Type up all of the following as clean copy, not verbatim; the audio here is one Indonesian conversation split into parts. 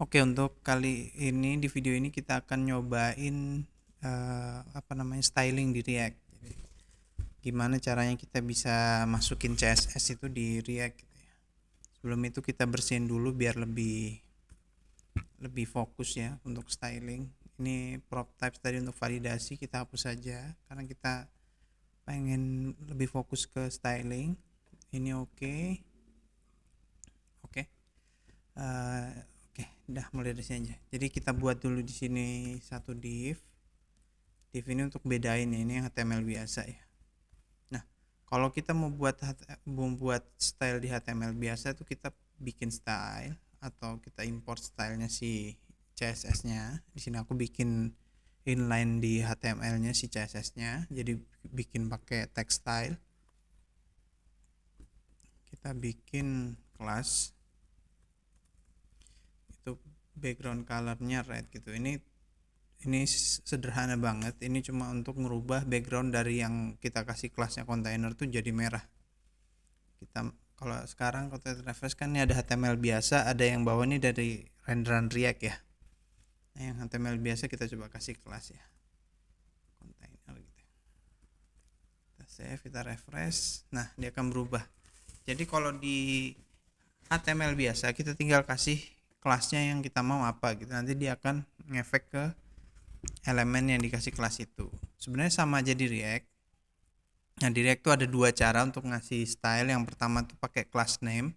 Oke, untuk kali ini di video ini kita akan nyobain styling di React. Jadi, gimana caranya kita bisa masukin CSS itu di React gitu ya. Sebelum itu kita bersihin dulu biar lebih lebih fokus ya untuk styling. Ini prop types tadi untuk validasi kita hapus saja karena kita pengen lebih fokus ke styling. Ini oke. Oke. Oke, udah mulai dari sini aja. Jadi kita buat dulu di sini satu div. Div ini untuk bedain ya, ini yang HTML biasa ya. Nah, kalau kita mau buat style di HTML biasa itu kita bikin style atau kita import stylenya si CSS-nya. Di sini aku bikin inline di HTML-nya si CSS-nya. Jadi bikin pakai text style. Kita bikin kelas itu background color-nya red gitu. Ini sederhana banget. Ini cuma untuk merubah background dari yang kita kasih kelasnya container tuh jadi merah. Kita kalau sekarang content refresh kan ini ada HTML biasa, ada yang bawah ini dari renderan React ya. Nah, yang HTML biasa kita coba kasih kelas ya, container gitu. Kita save, kita refresh. Nah, dia akan berubah. Jadi kalau di HTML biasa kita tinggal kasih kelasnya yang kita mau apa gitu. Nanti dia akan ngefek ke elemen yang dikasih kelas itu. Sebenarnya sama aja di React. Nah, di React tuh ada dua cara untuk ngasih style. Yang pertama tuh pakai class name,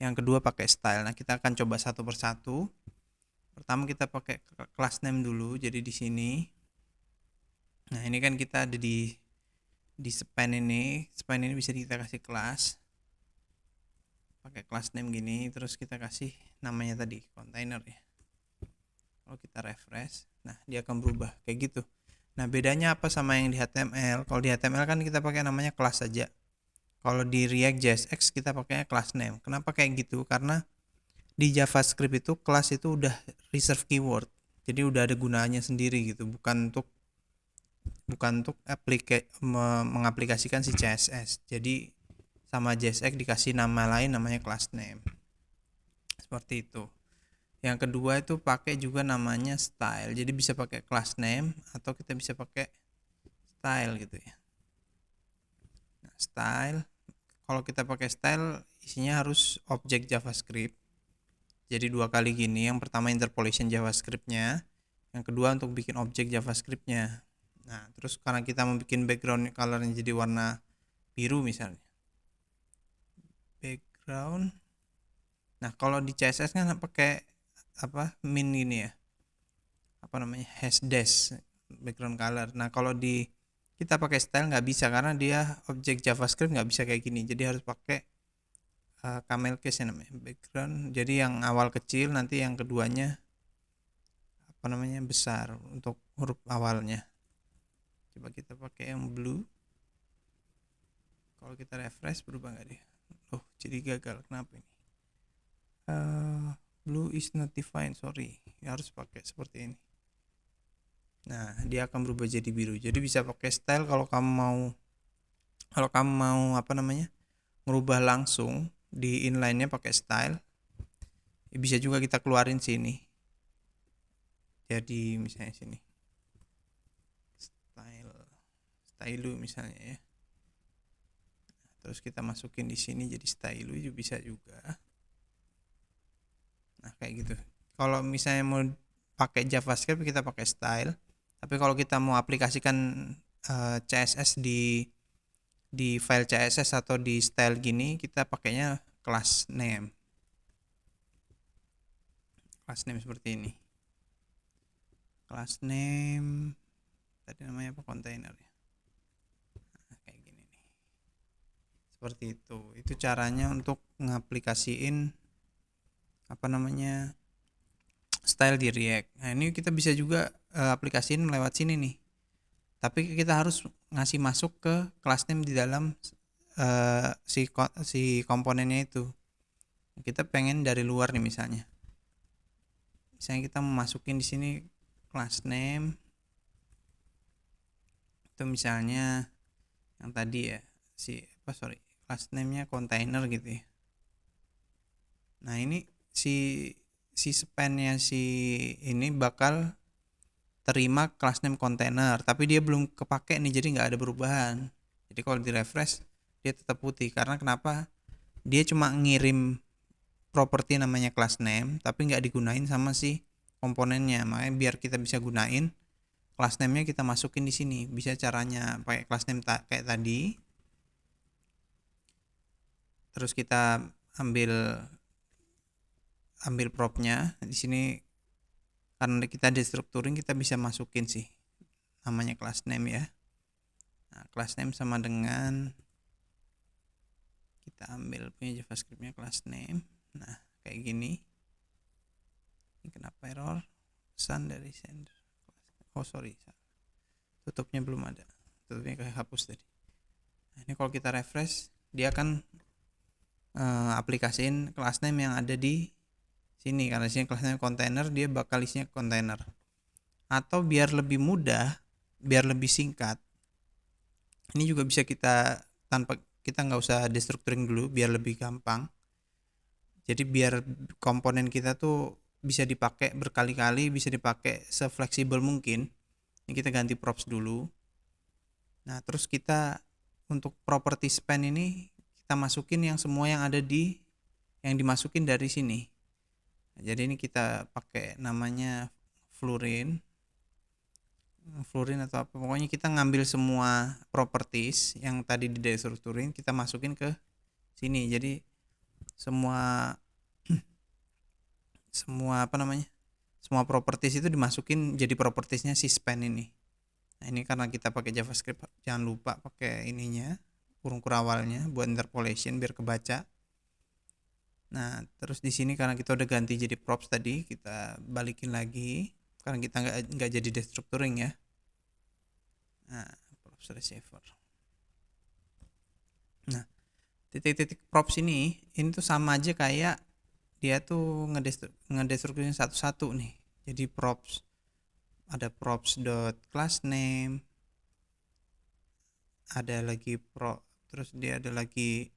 yang kedua pakai style. Nah, kita akan coba satu persatu. Pertama kita pakai class name dulu. Jadi di sini. Nah, ini kan kita ada di span ini. Span ini bisa kita kasih kelas. Pakai class name gini, terus kita kasih namanya tadi container ya. Kalau kita refresh, nah dia akan berubah kayak gitu. Nah, bedanya apa sama yang di HTML? Kalau di HTML kan kita pakai namanya kelas saja. Kalau di React JSX kita pakainya class name. Kenapa kayak gitu? Karena di JavaScript itu kelas itu udah reserve keyword. Jadi udah ada gunanya sendiri gitu, bukan untuk mengaplikasikan si CSS. Jadi sama JSX dikasih nama lain namanya class name. Seperti itu. Yang kedua itu pakai juga namanya style. Jadi bisa pakai class name atau kita bisa pakai style gitu ya. Nah, style, kalau kita pakai style isinya harus objek JavaScript. Jadi dua kali gini. Yang pertama interpolation JavaScriptnya, yang kedua untuk bikin objek JavaScriptnya. Nah, terus karena kita mau bikin background colornya jadi warna biru misalnya. Background. Nah, kalau di CSS kan pakai min ini ya. Hash dash background color. Nah, kalau di kita pakai style nggak bisa karena dia objek JavaScript nggak bisa kayak gini. Jadi harus pakai camel case ya namanya background. Jadi yang awal kecil, nanti yang keduanya besar untuk huruf awalnya. Coba kita pakai yang blue. Kalau kita refresh berubah nggak dia? Oh, jadi gagal. Kenapa ini? Blue is not defined, sorry. Harus pakai seperti ini. Nah, dia akan berubah jadi biru. Jadi bisa pakai style kalau kamu mau merubah langsung di inline-nya pakai style. Bisa juga kita keluarin sini. Jadi misalnya sini. Style misalnya ya. Terus kita masukin di sini jadi style juga bisa juga. Nah, kayak gitu. Kalau misalnya mau pakai JavaScript kita pakai style. Tapi kalau kita mau aplikasikan CSS di file CSS atau di style gini, kita pakainya class name. Class name seperti ini. Class name tadi namanya apa, container ya. Nah, kayak gini nih. Seperti itu. Itu caranya untuk ngaplikasiin style di React. Nah, ini kita bisa juga aplikasiin lewat sini nih. Tapi kita harus ngasih masuk ke class name di dalam si komponennya itu. Kita pengen dari luar nih misalnya. Misalnya kita memasukin di sini class name itu misalnya yang tadi ya class name-nya container gitu ya. Nah, ini si span-nya si ini bakal terima class name container, tapi dia belum kepake nih, jadi nggak ada perubahan. Jadi kalau di refresh dia tetap putih, karena kenapa? Dia cuma ngirim properti namanya class name tapi nggak digunain sama si komponennya. Makanya biar kita bisa gunain class name-nya, kita masukin di sini. Bisa caranya pakai class name kayak tadi, terus kita ambil propnya di sini. Karena kita destructuring, kita bisa masukin sih namanya class name ya. Nah, class name sama dengan kita ambil punya JavaScript-nya class name. Nah, kayak gini. Ini kenapa error? Pesan dari sender. Oh sorry, tutupnya belum ada. Tutupnya kayak hapus tadi. Nah, ini kalau kita refresh, dia akan aplikasiin class name yang ada di sini. Karena sini class name container, dia bakal isinya container. Atau biar lebih mudah, biar lebih singkat, ini juga bisa kita nggak usah destructuring dulu, biar lebih gampang. Jadi biar komponen kita tuh bisa dipakai berkali-kali, bisa dipakai sefleksibel mungkin. Ini kita ganti props dulu. Nah, terus kita untuk property span ini kita masukin yang semua yang ada yang dimasukin dari sini. Nah, jadi ini kita pakai namanya Flurin atau apa, pokoknya kita ngambil semua properties yang tadi di destructuring, kita masukin ke sini. Jadi semua semua properties itu dimasukin jadi propertiesnya si span ini. Nah, ini karena kita pakai JavaScript, jangan lupa pakai ininya, kurung kurawalnya buat interpolation biar kebaca. Nah, terus di sini karena kita udah ganti jadi props tadi, kita balikin lagi karena kita nggak jadi destructuring ya. Nah, props receiver. Nah, titik-titik props ini tuh sama aja kayak dia tuh ngedestruksinya satu-satu nih. Jadi props, ada props dot class name, ada lagi terus dia ada lagi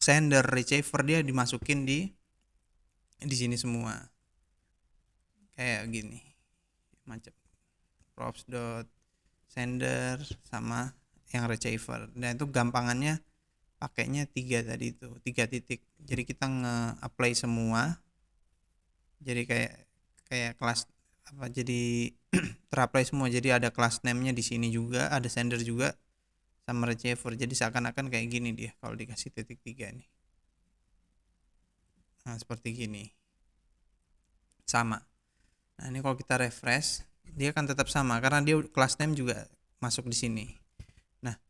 sender, receiver, dia dimasukin di sini semua kayak gini, macam props dot sender sama yang receiver. Dan itu gampangannya pakainya 3 tadi itu, 3 titik. Jadi kita nge-apply semua, jadi kayak kelas apa, jadi terapply semua. Jadi ada class name-nya di sini juga, ada sender juga sama receiver. Jadi seakan-akan kayak gini dia kalau dikasih titik 3 nih. Nah, seperti gini. Sama. Nah, ini kalau kita refresh, dia akan tetap sama karena dia class name juga masuk di sini. Nah,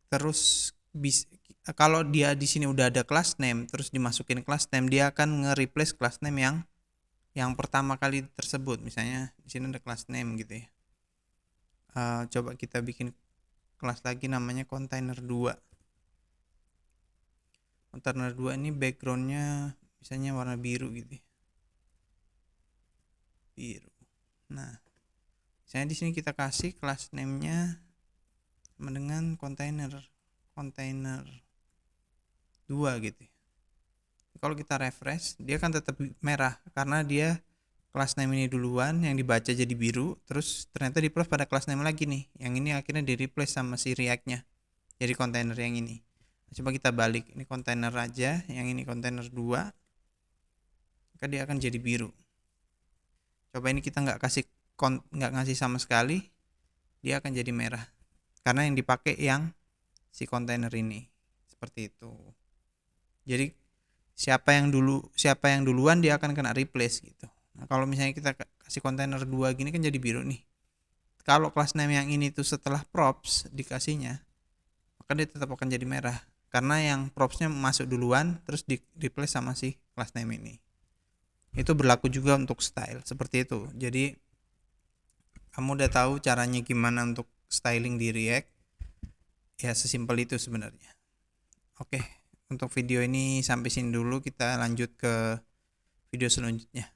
terus kalau dia di sini udah ada class name terus dimasukin class name, dia akan nge-replace class name yang pertama kali tersebut. Misalnya di sini ada class name gitu ya. Coba kita bikin kelas lagi namanya container 2. Container 2 ini backgroundnya misalnya warna biru gitu ya. Biru. Nah, misalnya di sini kita kasih class name-nya sama dengan container 2 gitu. Kalau kita refresh, dia akan tetap merah karena dia class name ini duluan yang dibaca jadi biru, terus ternyata di plus pada class name lagi nih. Yang ini akhirnya di replace sama si React-nya. Jadi container yang ini. Coba kita balik, ini container aja, yang ini container 2. Maka dia akan jadi biru. Coba ini kita nggak ngasih sama sekali, dia akan jadi merah. Karena yang dipakai yang si container ini. Seperti itu. Jadi siapa yang duluan dia akan kena replace gitu. Nah, kalau misalnya kita kasih container 2 gini kan jadi biru nih. Kalau class name yang ini tuh setelah props dikasihnya, maka dia tetap akan jadi merah karena yang propsnya masuk duluan terus di replace sama si class name ini. Itu berlaku juga untuk style seperti itu. Jadi kamu udah tahu caranya gimana untuk styling di React. Ya sesimpel itu sebenarnya. Oke, untuk video ini sampai sini dulu, kita lanjut ke video selanjutnya.